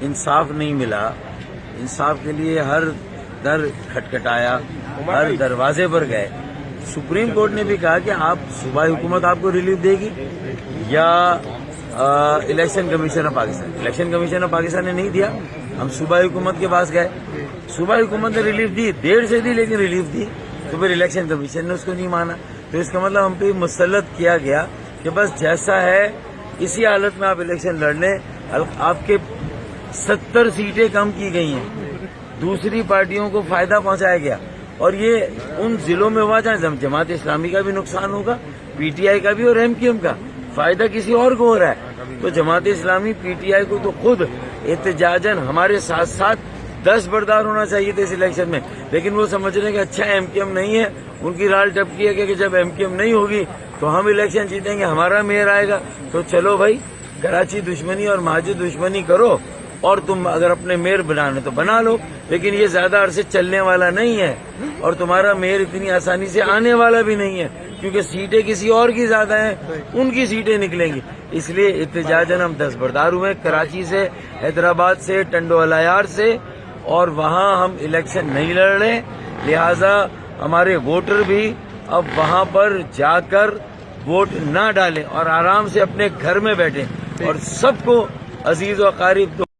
इंसाफ नहीं मिला। इंसाफ के लिए हर दर खटखटाया, हर दरवाजे पर गए। सुप्रीम कोर्ट ने भी कहा कि आप सूबाई हुकूमत आपको रिलीफ देगी या election commission of Pakistan. Election commission of Pakistan ने नहीं दिया, हम सूबाई हुकूमत के पास गए। सूबाई हुकूमत ने रिलीफ दी, देर से दी लेकिन रिलीफ दी। तो फिर इलेक्शन कमीशन ने उसको नहीं माना। तो इसका मतलब हम पे मुसल्लत किया गया कि बस जैसा है इसी हालत में आप इलेक्शन लड़ लें। आपके 70 सीटें कम की गई हैं, दूसरी पार्टियों को फायदा पहुंचाया गया। और ये उन जिलों में हुआ जहां जमात इस्लामी का भी नुकसान होगा, पीटीआई का भी और एमक्यूएम का। फायदा किसी और को हो रहा है। तो जमात इस्लामी पीटीआई को तो खुद एहतजाजन हमारे साथ साथ दस्तबरदार होना चाहिए था इस इलेक्शन में, लेकिन वो समझ रहे हैं कि अच्छा एमक्यूएम नहीं है, उनकी राल टपकी है कि जब एमक्यूएम नहीं होगी तो हम इलेक्शन जीतेंगे, हमारा मेयर आएगा। तो चलो भाई, कराची दुश्मनी और महाजिर दुश्मनी करो, और तुम अगर अपने मेयर बनाने तो बना लो, लेकिन ये ज्यादा अरसे चलने वाला नहीं है। और तुम्हारा मेयर इतनी आसानी से आने वाला भी नहीं है, क्योंकि सीटें किसी और की ज्यादा हैं, उनकी सीटें निकलेंगी। इसलिए एहतजाजन हम दस्तबरदार हुए कराची से, हैदराबाद से, टंडो अलायार से, और वहां हम इलेक्शन नहीं लड़ रहे। लिहाजा हमारे वोटर भी अब वहां पर जाकर वोट ना डालें और आराम से अपने घर में बैठें। और सबको अजीज व अकारीब